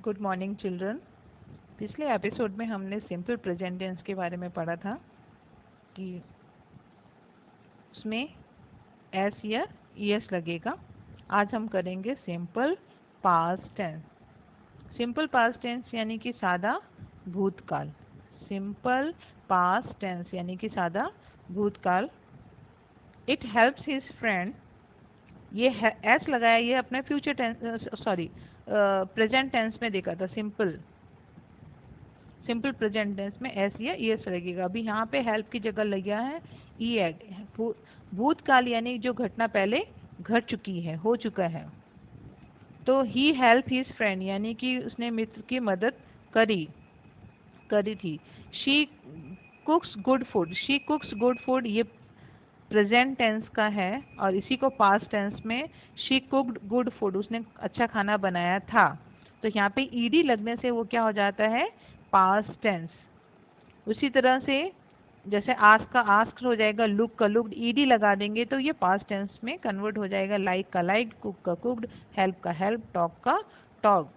Good morning children. पिछले episode में हमने सिंपल प्रेजेंट टेंस के बारे में पढ़ा था कि उसमें एस या ईएस लगेगा। आज हम करेंगे simple past tense. Simple past tense यानी कि सादा भूतकाल। सिंपल पास्ट टेंस यानी कि सादा भूतकाल। इट हेल्प्स हिज फ्रेंड, ये एस लगाया, ये अपने फ्यूचर टेंस प्रेजेंट टेंस में देखा था। सिंपल प्रेजेंट टेंस में एस या ईएस लगेगा। अभी यहाँ पे हेल्प की जगह लगा है ई एड। भूतकाल यानी जो घटना पहले घट चुकी है, हो चुका है। तो ही हेल्प हिज फ्रेंड यानी कि उसने मित्र की मदद करी थी। She कुक्स good food, she कुक्स good food ये प्रेजेंट टेंस का है और इसी को पास्ट टेंस में शी कुक्ड गुड फूड, उसने अच्छा खाना बनाया था। तो यहाँ पे ईडी लगने से वो क्या हो जाता है, पास्ट टेंस। उसी तरह से जैसे आस्क का आस्क हो जाएगा, लुक का लुक्ड, ईडी लगा देंगे तो ये पास्ट टेंस में कन्वर्ट हो जाएगा। लाइक का लाइक, कुक का कुक्ड, हेल्प का हेल्प, टॉक का टॉक।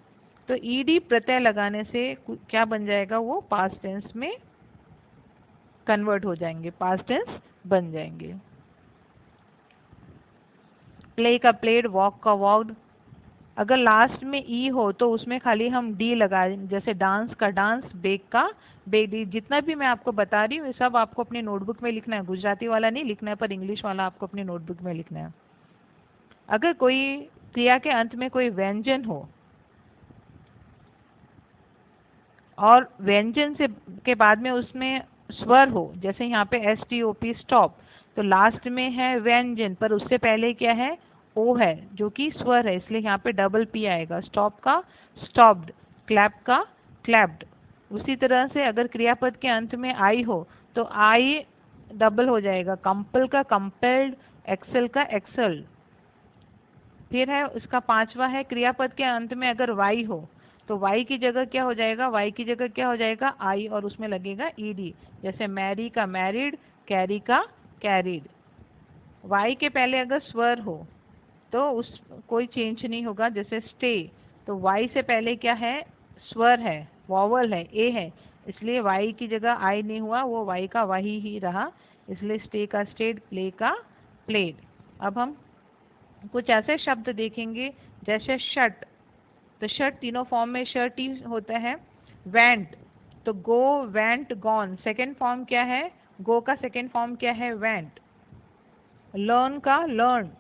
तो ईडी प्रत्यय लगाने से क्या बन जाएगा, वो पास्ट टेंस में कन्वर्ट हो जाएंगे, पास्ट टेंस बन जाएंगे। प्ले का प्लेड, वॉक का वॉक्ड। अगर लास्ट में ई हो तो उसमें खाली हम डी लगाएं, जैसे डांस का डांस, बेक का बेक। जितना भी मैं आपको बता रही हूँ ये सब आपको अपनी नोटबुक में लिखना है। गुजराती वाला नहीं लिखना है, पर इंग्लिश वाला आपको अपनी नोटबुक में लिखना है। अगर कोई क्रिया के अंत में कोई व्यंजन हो और व्यंजन से के बाद में उसमें स्वर हो, जैसे यहाँ पे STOP स्टॉप, तो लास्ट में है व्यंजन पर उससे पहले क्या है, ओ है जो कि स्वर है, इसलिए यहाँ पे डबल पी आएगा। स्टॉप का स्टॉप्ड, क्लैप का क्लैप्ड। उसी तरह से अगर क्रियापद के अंत में आई हो तो आई डबल हो जाएगा। कंपल का कंपेल्ड, एक्सेल का एक्सेल्ड। फिर है उसका पांचवा है, क्रियापद के अंत में अगर वाई हो तो वाई की जगह क्या हो जाएगा, वाई की जगह क्या हो जाएगा, आई, और उसमें लगेगा ईडी। जैसे मैरी का मैरिड, कैरी का कैरिड। वाई के पहले अगर स्वर हो तो उस कोई चेंज नहीं होगा। जैसे स्टे, तो वाई से पहले क्या है, स्वर है, वॉवल है, ए है, इसलिए वाई की जगह आई नहीं हुआ, वो वाई का वाही ही रहा, इसलिए स्टे का स्टेड, प्ले का प्लेड। अब हम कुछ ऐसे शब्द देखेंगे जैसे शट, तो शट तीनों फॉर्म में शर्ट ही होता है। वेंट, तो गो, वेंट, गॉन, सेकेंड फॉर्म क्या है, गो का सेकेंड फॉर्म क्या है, वेंट। लर्न का लर्न,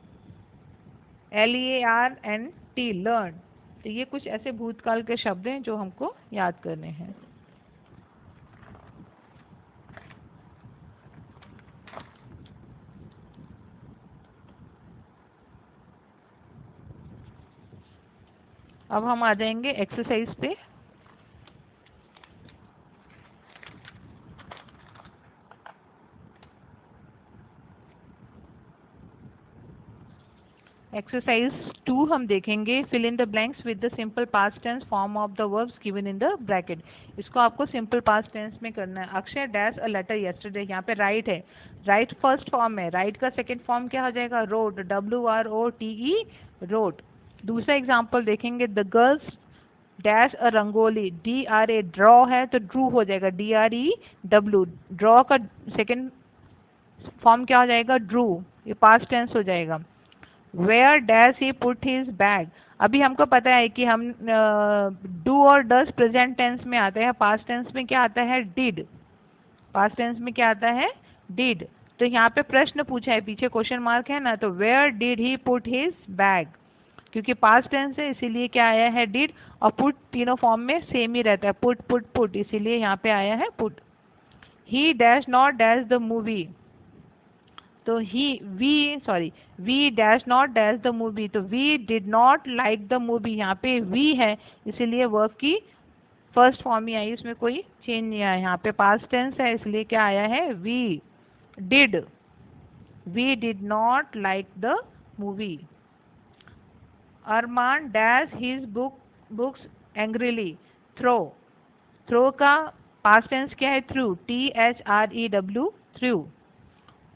LEARNT, लर्न। तो ये कुछ ऐसे भूतकाल के शब्द हैं जो हमको याद करने हैं। अब हम आ जाएंगे एक्सरसाइज पे। एक्सरसाइज 2 हम देखेंगे। Fill in the blanks with the simple past tense form of the verbs given in the bracket. इसको आपको सिंपल पास्ट टेंस में करना है। Akshay dash a letter yesterday, यहाँ पे राइट है, राइट फर्स्ट फॉर्म है, राइट का सेकेंड फॉर्म क्या हो जाएगा, रोट, WROTE, रोट। दूसरा एग्जाम्पल देखेंगे, the girls dash a rangoli, DRA, draw है तो ड्रू हो जाएगा, DREW। ड्रॉ का सेकेंड फॉर्म क्या हो जाएगा, ड्रू, ये पास्ट टेंस हो जाएगा। Where does he put his bag? अभी हमको पता है कि हम डू और डस प्रेजेंट टेंस में आते हैं, पास्ट टेंस में क्या आता है, डिड। पास्ट टेंस में क्या आता है, डिड। तो यहाँ पे प्रश्न पूछा है, पीछे क्वेश्चन मार्क है ना, तो where did he put his bag, क्योंकि पास्ट टेंस है इसीलिए क्या आया है, डिड। और पुट तीनों फॉर्म में सेम ही रहता है, पुट पुट पुट, इसीलिए यहाँ पे आया है put. He dash not dash the movie, तो we dash not dash the movie, तो we did not like the movie, यहाँ पे वी है इसीलिए वर्ब की फर्स्ट फॉर्म ही आई, उसमें कोई चेंज नहीं आया। यहाँ पे पास्ट टेंस है इसलिए क्या आया है, we did not like the movie. Arman dash his books angrily, throw का पास्ट टेंस क्या है, threw, THREW, threw.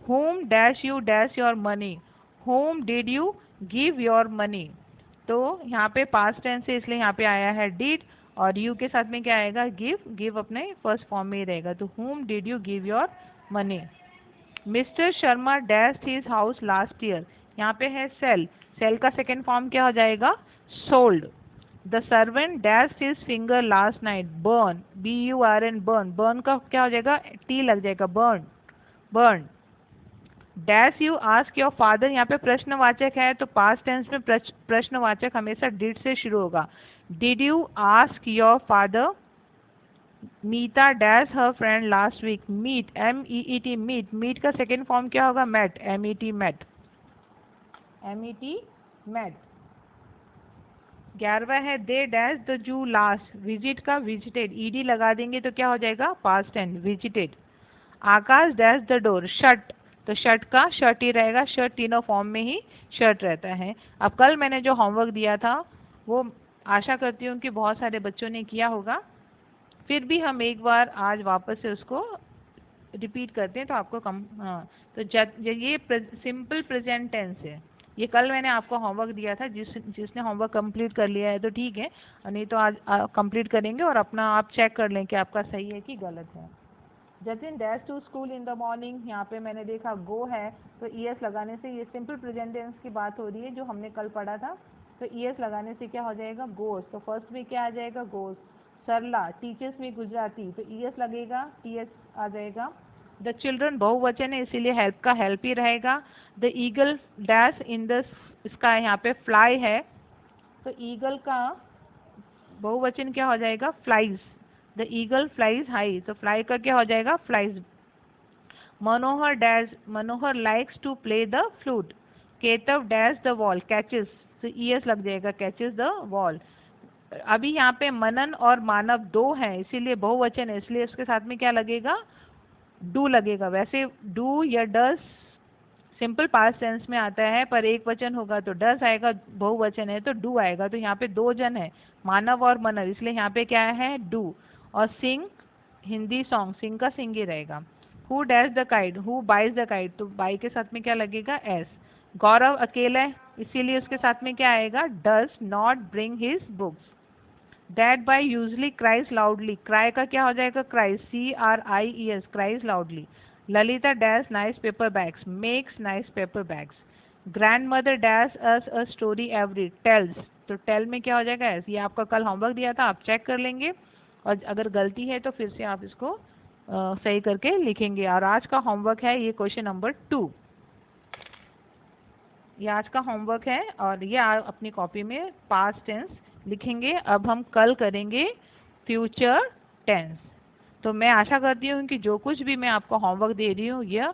Whom dash you dash your money, whom did you give your money, तो यहाँ पे पास्ट टेंस है इसलिए यहाँ पे आया है डिड, और यू के साथ में क्या आएगा, गिव, गिव अपने फर्स्ट फॉर्म में ही रहेगा, तो whom did you give your money? Mister Sharma dashed his house last year, यहाँ पे है सेल, सेल का सेकेंड फॉर्म क्या हो जाएगा, sold. The servant dashed his finger last night, burn, BURN, burn, burn का क्या हो जाएगा, टी लग जाएगा, burn, burn. Dash you ask your father, यहाँ पे प्रश्नवाचक है तो पास्ट टेंस में प्रश्नवाचक हमेशा डिड से शुरू होगा। Did you ask your father? Meeta dash her friend last week, meet, MEET, meet, meet का सेकेंड फॉर्म क्या होगा, met, MET, met, MET, met. 11वां है they dash the zoo last, visit का विजिटेड, ED लगा देंगे तो क्या हो जाएगा, past tense, visited. Akash dash the door, shut, तो शट का शर्ट ही रहेगा, शर्ट तीनों फॉर्म में ही शर्ट रहता है। अब कल मैंने जो होमवर्क दिया था वो आशा करती हूँ कि बहुत सारे बच्चों ने किया होगा, फिर भी हम एक बार आज वापस से उसको रिपीट करते हैं तो आपको हाँ, तो ये सिंपल प्रेजेंट टेंस है, ये कल मैंने आपको होमवर्क दिया था, जिसने होमवर्क कंप्लीट कर लिया है तो ठीक है, नहीं तो आज कंप्लीट करेंगे और अपना आप चेक कर लें कि आपका सही है कि गलत है। Jatin dash to school in the morning, यहाँ पे मैंने देखा गो है तो ES लगाने से ये सिंपल प्रेजेंट टेंस की बात हो रही है जो हमने कल पढ़ा था, तो ES लगाने से क्या हो जाएगा, गोस, तो फर्स्ट में क्या आ जाएगा, गोस। सरला टीचर्स में गुजराती, तो ES लगेगा, TS आ जाएगा। द चिल्ड्रन बहुवचन है इसीलिए हेल्प का हेल्प ही रहेगा। The eagle dash in the sky, यहाँ पे फ्लाई है तो ईगल का बहुवचन क्या हो जाएगा, flies, the eagle flies high, तो फ्लाई का क्या हो जाएगा, flies. Manohar dash, Manohar likes to play the flute. Ketav dash the wall, catches, तो ES लग जाएगा, कैचेस द वॉल। अभी यहाँ पे मनन और मानव दो हैं इसीलिए बहुवचन है, इसलिए उसके साथ में क्या लगेगा, डू लगेगा। वैसे डू या डस सिंपल पास्ट टेंस में आता है, पर एक वचन होगा तो डस आएगा, बहुवचन है तो डू आएगा, तो यहाँ पे दो जन है, मानव और मनव, इसलिए यहाँ पे क्या है, डू। और सिंग हिंदी सॉन्ग, सिंग का सिंग ही रहेगा। Who dash the kite, who buys the kite, तो बाई के साथ में क्या लगेगा, एस। गौरव अकेला है इसीलिए उसके साथ में क्या आएगा, does not bring his books. That boy usually cries loudly, cry का क्या हो जाएगा, cries, CRIES, cries loudly। Lalita dash nice paper bags, makes nice paper bags। grandmother dash us a story every, tells, तो tell में क्या हो जाएगा, S. ये आपका कल होमवर्क दिया था, आप चेक कर लेंगे और अगर गलती है तो फिर से आप इसको सही करके लिखेंगे। और आज का होमवर्क है ये क्वेश्चन नंबर 2, ये आज का होमवर्क है और ये आप अपनी कॉपी में पास्ट टेंस लिखेंगे। अब हम कल करेंगे फ्यूचर टेंस, तो मैं आशा करती हूँ कि जो कुछ भी मैं आपको होमवर्क दे रही हूँ ये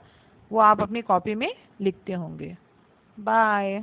वो आप अपनी कॉपी में लिखते होंगे। बाय।